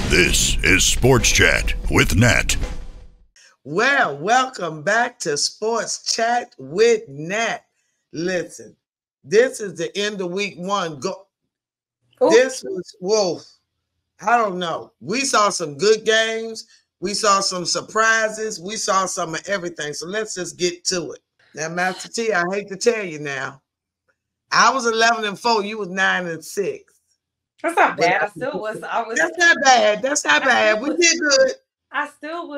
This is Sports Chat with Nat. Well, welcome back to Sports Chat with Nat. Listen, this is the end of week one. This was, whoa, I don't know. We saw some good games. We saw some surprises. We saw some of everything. So let's just get to it. Now, Master T, I hate to tell you now, I was 11-4. You was 9-6. That's not bad. I was. That's not bad. That's not bad. We did good. I still.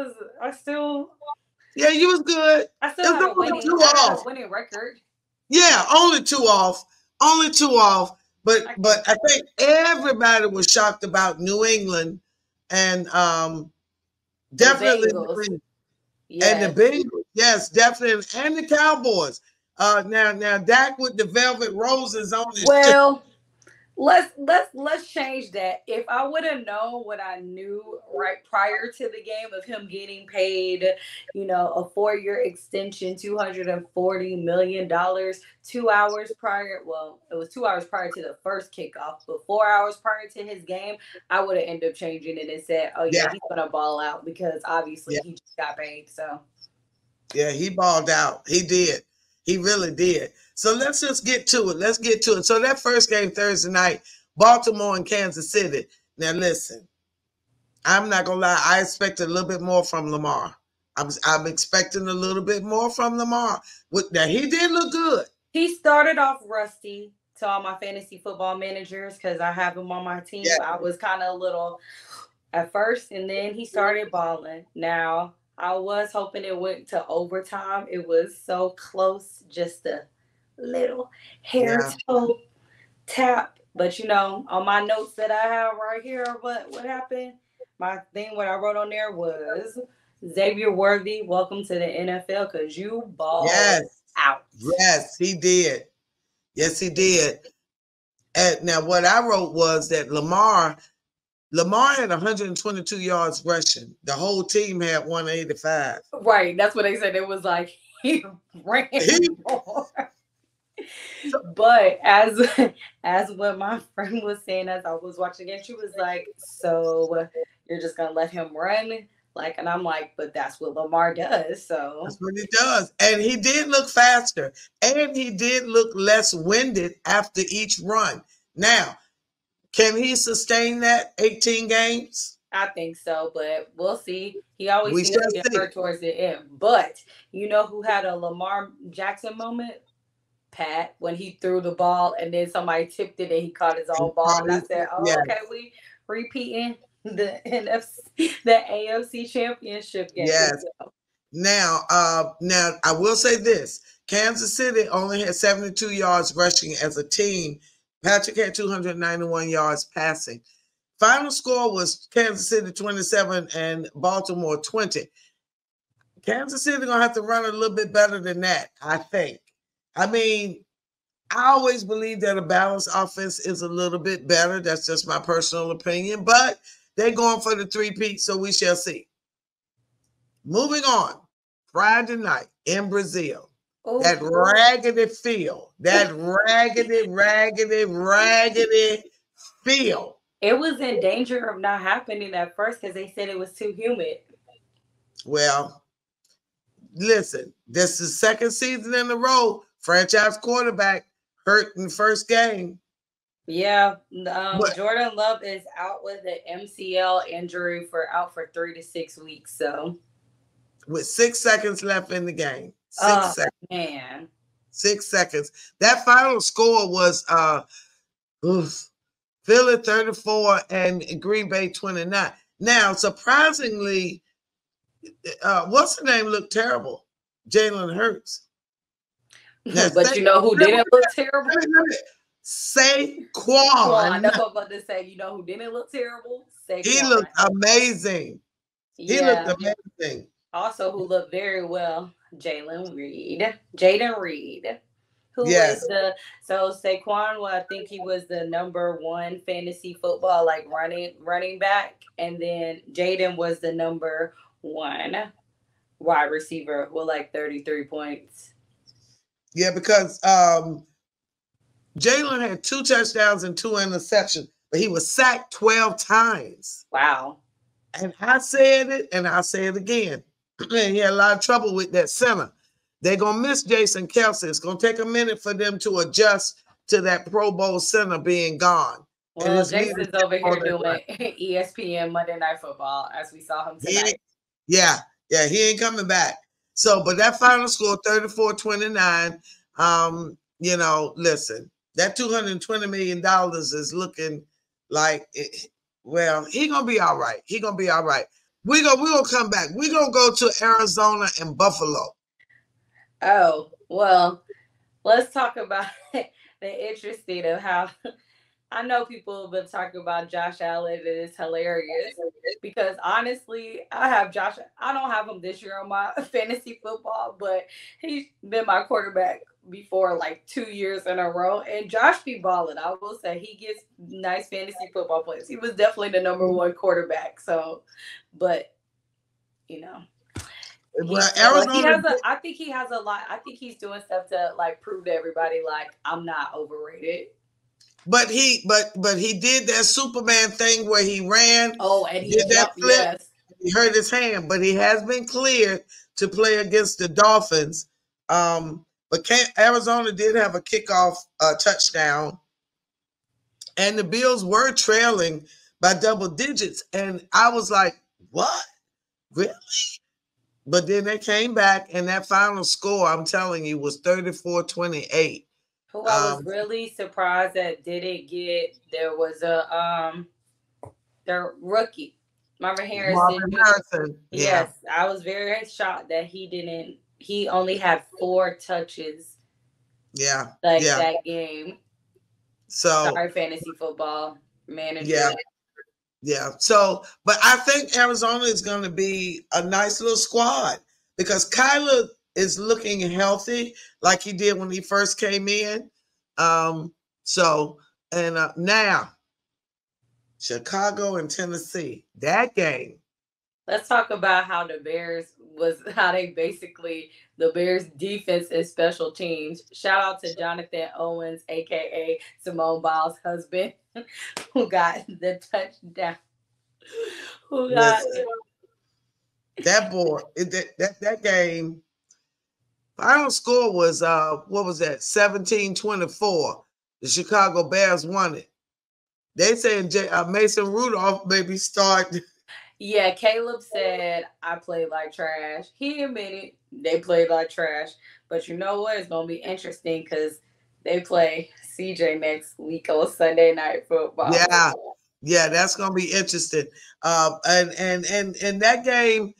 Yeah, you was good. I still have a winning record. Yeah, only two off. But I think everybody was shocked about New England and definitely and the Bengals. Yes, definitely, and the Cowboys. Now Dak with the velvet roses on his well. Let's change that. If I would have known what I knew right prior to the game of him getting paid, a 4-year extension, $240 million, 2 hours prior. Well, it was 2 hours prior to the first kickoff, but 4 hours prior to his game, I would have ended up changing it and said, "Oh yeah, he's gonna ball out," because obviously he just got paid. So yeah, he balled out. He did. He really did. So let's just get to it. So that first game Thursday night, Baltimore and Kansas City. Now listen, I'm not gonna lie. I expected a little bit more from Lamar. I'm expecting a little bit more from Lamar. Now he did look good. He started off rusty to all my fantasy football managers because I have him on my team. Yeah. I was kind of a little at first, and then he started balling. Now I was hoping it went to overtime. It was so close, just a little hair toe tap. But on my notes that I have right here, what happened? My thing, what I wrote on there was Xavier Worthy, welcome to the NFL because you balled out. Yes, he did. Yes, he did. And now what I wrote was that Lamar had 122 yards rushing. The whole team had 185. Right. That's what they said. It was like he ran more. But as what my friend was saying as I was watching it, she was like, "So you're just gonna let him run?" And I'm like, "But that's what Lamar does." So that's what he does, and he did look faster, and he did look less winded after each run. Now, can he sustain that 18 games? I think so, but we'll see. He always seems to get hurt towards the end. But you know who had a Lamar Jackson moment? Pat, when he threw the ball and then somebody tipped it and he caught his own ball. And I said, okay, we repeating the AFC Championship game. Yes. Now I will say this. Kansas City only had 72 yards rushing as a team. Patrick had 291 yards passing. Final score was Kansas City 27 and Baltimore 20. Kansas City going to have to run a little bit better than that, I think. I mean, I always believe that a balanced offense is a little bit better. That's just my personal opinion. But they're going for the three-peat, so we shall see. Moving on. Friday night in Brazil. Oh, that raggedy field. That raggedy field. It was in danger of not happening at first because they said it was too humid. Well, listen, this is the second season in a row. Franchise quarterback hurt in the first game. Yeah, Jordan Love is out with an MCL injury out for 3 to 6 weeks. So, with 6 seconds left in the game, 6 seconds. Man, 6 seconds. That final score was Philly 34 and Green Bay 29. Now, surprisingly, what's the name looked terrible? Jalen Hurts. Now, but you know who didn't look terrible? Saquon. I know I'm about to say, you know who didn't look terrible? Saquon. He looked amazing. He looked amazing. Also, who looked very well, Jaden Reed. Who was so Saquon? Well, I think he was the number 1 fantasy football running back, and then Jaden was the number 1 wide receiver with 33 points. Yeah, because Jalen had 2 touchdowns and 2 interceptions. but he was sacked 12 times. Wow. And I said it, and I'll say it again. Man, he had a lot of trouble with that center. They're going to miss Jason Kelce. It's going to take a minute for them to adjust to that Pro Bowl center being gone. Well, Jason's over here doing ESPN Monday Night Football, as we saw him tonight. Yeah, he ain't coming back. So, but that final score, 34-29, you know, listen, that $220 million is looking like, well, he going to be all right. He going to be all right. We're gonna come back. We're going to go to Arizona and Buffalo. Oh, well, let's talk about the interesting of how I know people have been talking about Josh Allen, and it's hilarious because honestly, I don't have him this year on my fantasy football, but he's been my quarterback before like 2 years in a row. And Josh be balling. I will say he gets nice fantasy football plays. He was definitely the number one quarterback. So, but you know. Well, Arizona. I think he has a lot. I think he's doing stuff to like prove to everybody like I'm not overrated. But he did that Superman thing where he ran. Oh, and he did that flip. Yes. He hurt his hand, but he has been cleared to play against the Dolphins. But Arizona did have a kickoff touchdown, and the Bills were trailing by double digits. And I was like, "What? Really?" But then they came back, and that final score, I'm telling you, was 34-28. Who I was really surprised that didn't get, there was their rookie, Marvin Harrison. Yes, I was very shocked that he only had 4 touches. Yeah. That game. So sorry, fantasy football manager. Yeah. So, but I think Arizona is going to be a nice little squad because Kyler is looking healthy like he did when he first came in. Now Chicago and Tennessee, that game. Let's talk about how the Bears defense and special teams. Shout out to Jonathan Owens, aka Simone Biles' husband, who got the touchdown. That boy, that game. Final score was what was that? 17-24. The Chicago Bears won it. They saying Mason Rudolph maybe start. Yeah, Caleb said I played like trash. He admitted they played like trash. But you know what? It's gonna be interesting because they play CJ next week on Sunday Night Football. Yeah, that's gonna be interesting. And that game,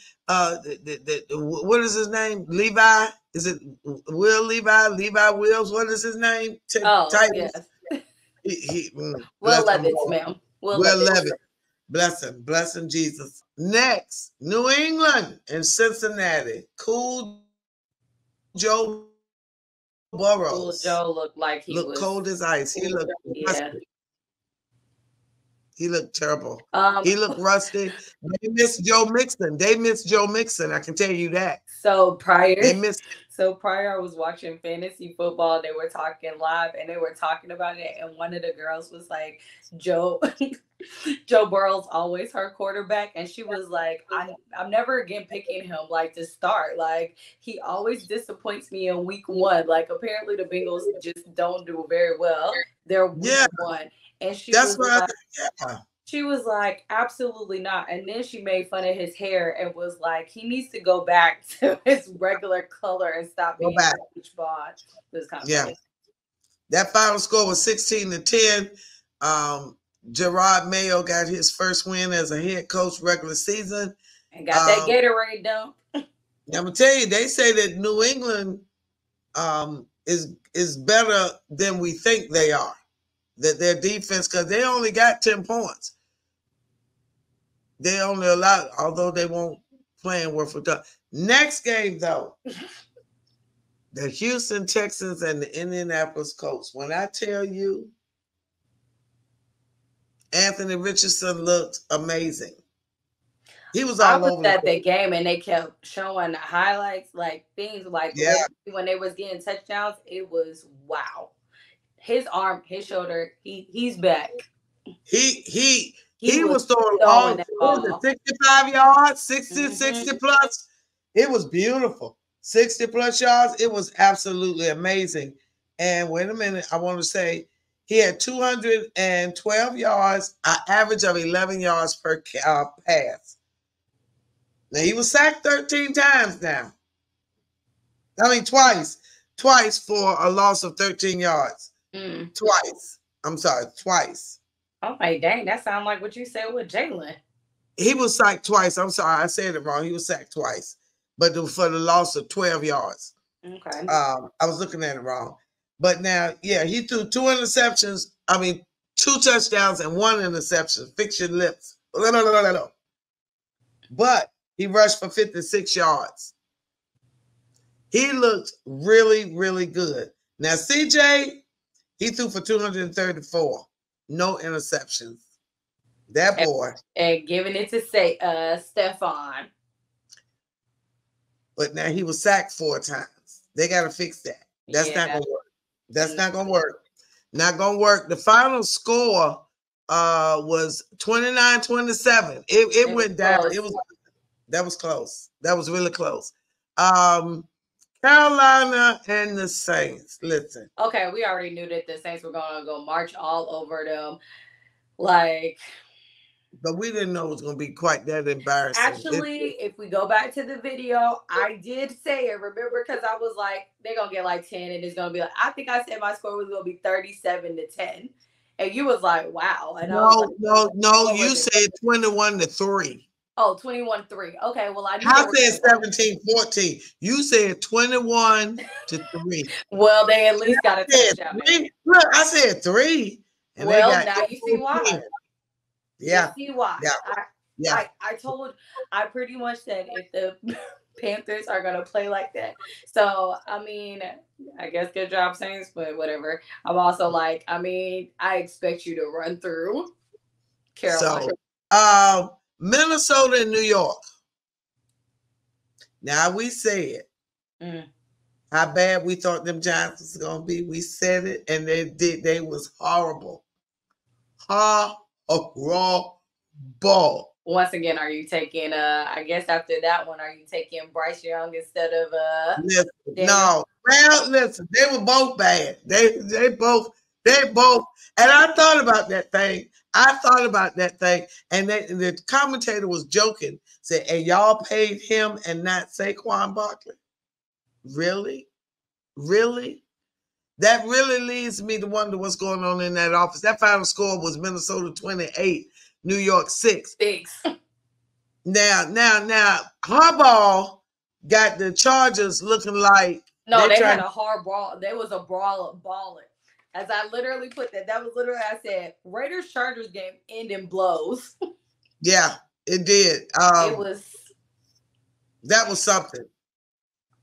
what is his name? Levi? Is it Will Levi? Levi Wills? What is his name? Yes. Will Levis, ma'am. Will Levis. Bless him, Jesus. Next, New England and Cincinnati. Cool Joe Burrows. Cool Joe looked like he was cold as ice. He looked He looked terrible. He looked rusty. They missed Joe Mixon. I can tell you that. So prior I was watching fantasy football. They were talking live and they were talking about it. And one of the girls was like, Joe Burrow's always her quarterback. And she was like, I'm never again picking him like to start. Like he always disappoints me in week 1. Like apparently the Bengals just don't do very well. They're week 1. And she was like, absolutely not. And then she made fun of his hair and was like, he needs to go back to his regular color and stop being a beach bod. It was kind of funny. That final score was 16-10. Gerard Mayo got his first win as a head coach regular season. And got that Gatorade dunk. I'm gonna tell you, they say that New England is better than we think they are. That their defense, because they only got 10 points. They only allowed, although they won't play in worth a. Next game, though, the Houston Texans and the Indianapolis Colts. When I tell you, Anthony Richardson looked amazing. He was all over at the game, and they kept showing the highlights, like things like when they was getting touchdowns. It was wow. His arm, his shoulder, he's back. He was throwing all that ball. 65 yards, 60, Mm-hmm. 60 plus. It was beautiful. 60 plus yards. It was absolutely amazing. And wait a minute, I want to say he had 212 yards, an average of 11 yards per pass. Now he was sacked 13 times now. I mean, twice for a loss of 13 yards. Twice. I'm sorry, twice. Oh my dang, that sounds like what you said with Jalen. He was sacked twice. I'm sorry, I said it wrong. He was sacked twice, but for the loss of 12 yards. Okay. I was looking at it wrong. But now, yeah, he threw 2 interceptions. I mean, 2 touchdowns and 1 interception. Fix your lips. But he rushed for 56 yards. He looked really, really good. Now, CJ, he threw for 234. No interceptions. That boy. And giving it to Stephon. But now he was sacked 4 times. They got to fix that. That's not going to work. That's not going to work. Not going to work. The final score was 29-27. It went down. That was close. That was really close. Carolina and the Saints. Listen. Okay, we already knew that the Saints were going to go march all over them. Like, but we didn't know it was going to be quite that embarrassing. Actually, if we go back to the video, I did say it, remember, because I was like, they're going to get like 10, and it's going to be like, I think I said my score was going to be 37-10. And you was like, wow. And no, you said 21-3. Oh, 21-3. Okay, well, I said 17-14. You said 21-3. Well, they at least got a touchdown. Look, I said 3. And well, now you see why. Yeah. You see why. Yeah. I pretty much said if the Panthers are going to play like that. So, I mean, I guess good job, Saints, but whatever. I'm also like, I mean, I expect you to run through Carolina. So, Minnesota and New York. Now, we said how bad we thought them Giants was going to be. We said it, and they did. They was horrible. Horrible. Once again, are you taking I guess after that one, are you taking Bryce Young instead of No. Well, listen, they were both bad. They both, and I thought about that thing. And the commentator was joking, said, and y'all paid him and not Saquon Barkley? Really? Really? That really leads me to wonder what's going on in that office. That final score was Minnesota 28, New York 6. Now, Harbaugh got the Chargers looking like they had a hard brawl. There was a brawl of balling. As I literally put that was literally I said Raiders Chargers game end in blows. Yeah, it did. It was. That was something.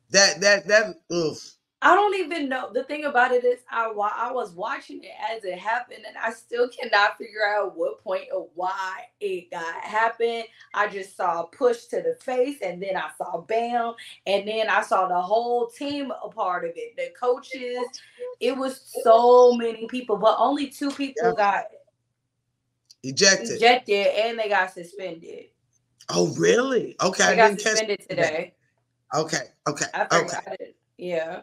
That. Oof. I don't even know. The thing about it is I was watching it as it happened, and I still cannot figure out what point or why it happened. I just saw a push to the face, and then I saw bam, and then I saw the whole team a part of it. The coaches, it was so many people, but only 2 people got ejected, and they got suspended. Oh, really? Okay, they got suspended today. Okay. Yeah.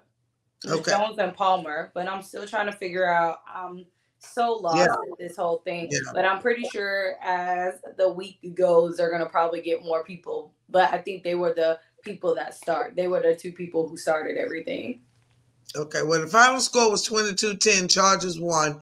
Okay. Jones and Palmer, but I'm still trying to figure out. I'm so lost in this whole thing, but I'm pretty sure as the week goes, they're gonna probably get more people. But I think they were the people that start. They were the 2 people who started everything. Okay. Well, the final score was 22-10. Chargers won.